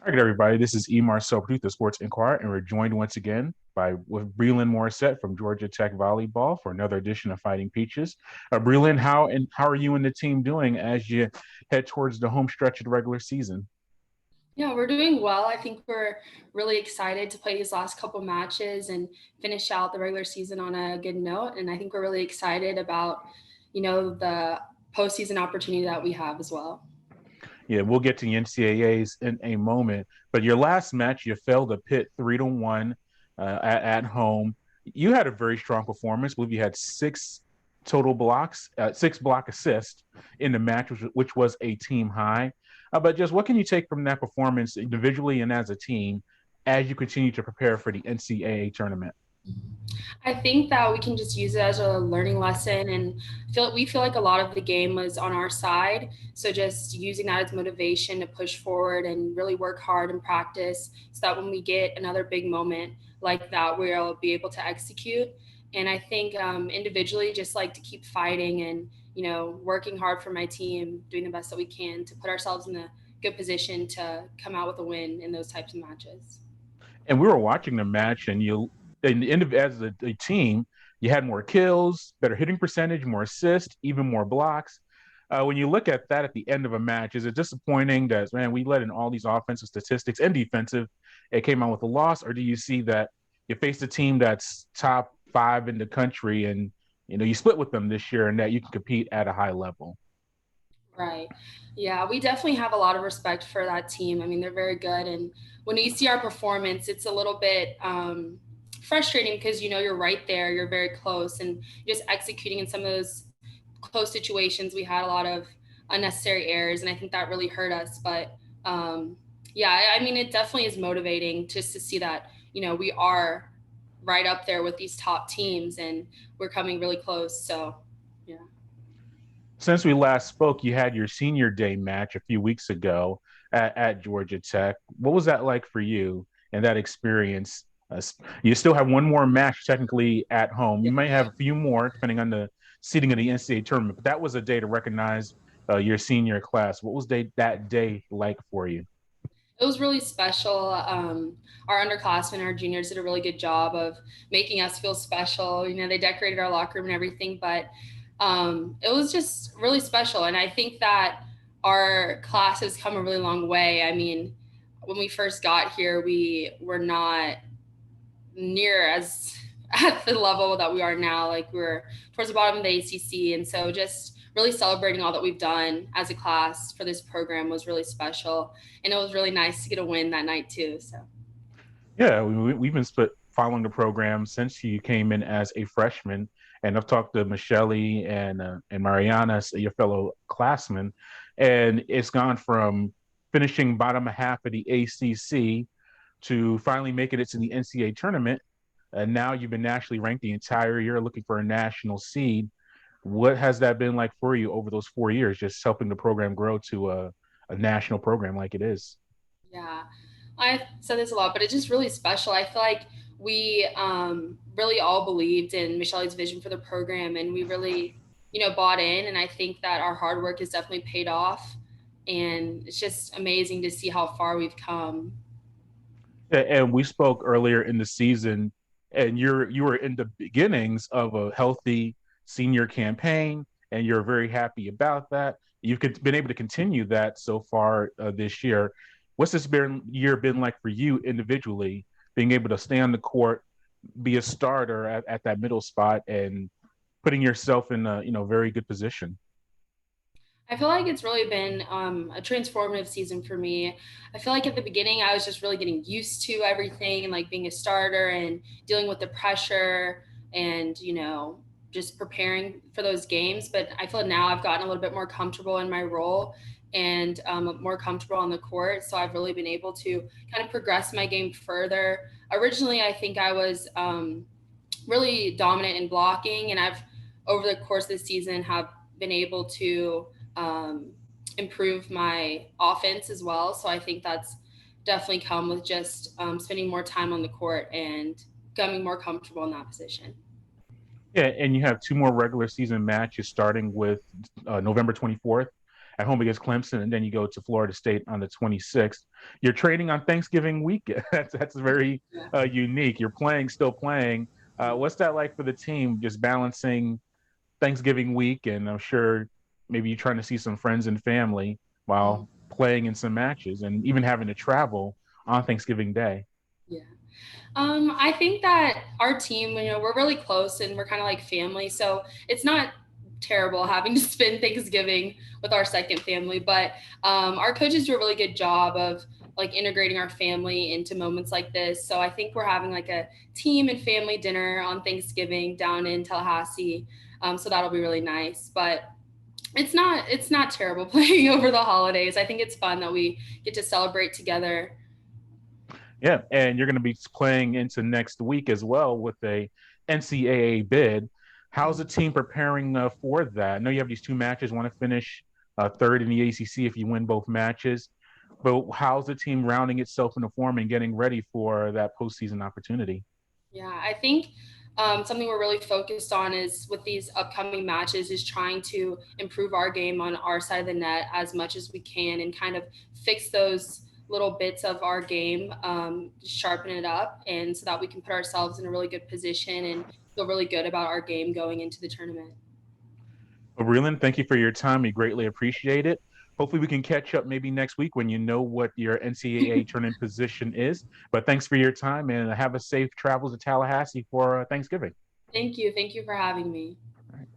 All right, everybody. This is Emar Sopruth, the Sports Inquirer, and we're joined once again with Breland Morrissette from Georgia Tech Volleyball for another edition of Fighting Peaches. Breland, how are you and the team doing as you head towards the home stretch of the regular season? Yeah, we're doing well. I think we're really excited to play these last couple matches and finish out the regular season on a good note. And I think we're really excited about, the postseason opportunity that we have as well. Yeah, we'll get to the NCAAs in a moment, but your last match, you fell to Pitt 3-1 at home. You had a very strong performance. I believe you had six total blocks, six block assists in the match, which was a team high. But just what can you take from that performance individually and as a team as you continue to prepare for the NCAA tournament? I think that we can just use it as a learning lesson and we feel like a lot of the game was on our side. So just using that as motivation to push forward and really work hard and practice so that when we get another big moment like that, we'll be able to execute. And I think individually, just like to keep fighting and, working hard for my team, doing the best that we can to put ourselves in a good position to come out with a win in those types of matches. And we were watching the match, and as a team, you had more kills, better hitting percentage, more assists, even more blocks. When you look at that at the end of a match, is it disappointing that, man, we let in all these offensive statistics and defensive, it came out with a loss? Or do you see that you faced a team that's top five in the country and, you split with them this year and that you can compete at a high level? Right. Yeah, we definitely have a lot of respect for that team. I mean, they're very good. And when you see our performance, it's a little bit frustrating because, you're right there, you're very close, and just executing in some of those close situations. We had a lot of unnecessary errors, and I think that really hurt us. But yeah, I mean, it definitely is motivating just to see that, we are right up there with these top teams and we're coming really close. So, yeah. Since we last spoke, you had your senior day match a few weeks ago at Georgia Tech. What was that like for you and that experience? You still have one more match technically at home. You might have a few more depending on the seeding of the NCAA tournament, but that was a day to recognize your senior class. What was that day like for you? It was really special. Our underclassmen, our juniors, did a really good job of making us feel special. They decorated our locker room and everything, but it was just really special. And I think that our class has come a really long way. I mean, when we first got here, we were not near as at the level that we are now. Like, we're towards the bottom of the ACC, and so just really celebrating all that we've done as a class for this program was really special, and it was really nice to get a win that night too. So Yeah, we've been following the program since you came in as a freshman, and I've talked to Michelle and Mariana, your fellow classmen, and it's gone from finishing bottom half of the ACC to finally making it to the NCAA tournament. And now you've been nationally ranked the entire year, looking for a national seed. What has that been like for you over those 4 years, just helping the program grow to a national program like it is? yeah, I said this a lot, but it's just really special. I feel like we really all believed in Michelle's vision for the program, and we really, bought in. And I think that our hard work has definitely paid off. And it's just amazing to see how far we've come. And we spoke earlier in the season, and you were in the beginnings of a healthy senior campaign, and you're very happy about that. You've been able to continue that so far this year. What's year been like for you individually, being able to stay on the court, be a starter at that middle spot, and putting yourself in a very good position? I feel like it's really been a transformative season for me. I feel like at the beginning, I was just really getting used to everything and like being a starter and dealing with the pressure and, just preparing for those games. But I feel now I've gotten a little bit more comfortable in my role and more comfortable on the court. So I've really been able to kind of progress my game further. Originally, I think I was really dominant in blocking, and I've over the course of the season have been able to improve my offense as well. So I think that's definitely come with just spending more time on the court and becoming more comfortable in that position. Yeah, and you have two more regular season matches starting with November 24th at home against Clemson, and then you go to Florida State on the 26th. You're training on Thanksgiving weekend. That's very Yeah. unique. You're still playing. What's that like for the team, just balancing Thanksgiving week, and I'm sure maybe you're trying to see some friends and family Mhm. while playing in some matches, and even having to travel on Thanksgiving Day. Yeah. I think that our team, we're really close and we're kind of like family. So it's not terrible having to spend Thanksgiving with our second family, but our coaches do a really good job of like integrating our family into moments like this. So I think we're having like a team and family dinner on Thanksgiving down in Tallahassee. So that'll be really nice. But it's not terrible playing over the holidays. I think it's fun that we get to celebrate together. Yeah, and you're going to be playing into next week as well with a NCAA bid. How's the team preparing for that? I know you have these two matches. Want to finish third in the ACC if you win both matches, but how's the team rounding itself into form and getting ready for that postseason opportunity? Yeah, I think something we're really focused on is with these upcoming matches is trying to improve our game on our side of the net as much as we can and kind of fix those little bits of our game, sharpen it up, and so that we can put ourselves in a really good position and feel really good about our game going into the tournament. Well, Breland, thank you for your time. We greatly appreciate it. Hopefully, we can catch up maybe next week when you know what your NCAA tournament position is. But thanks for your time, and have a safe travels to Tallahassee for Thanksgiving. Thank you. Thank you for having me.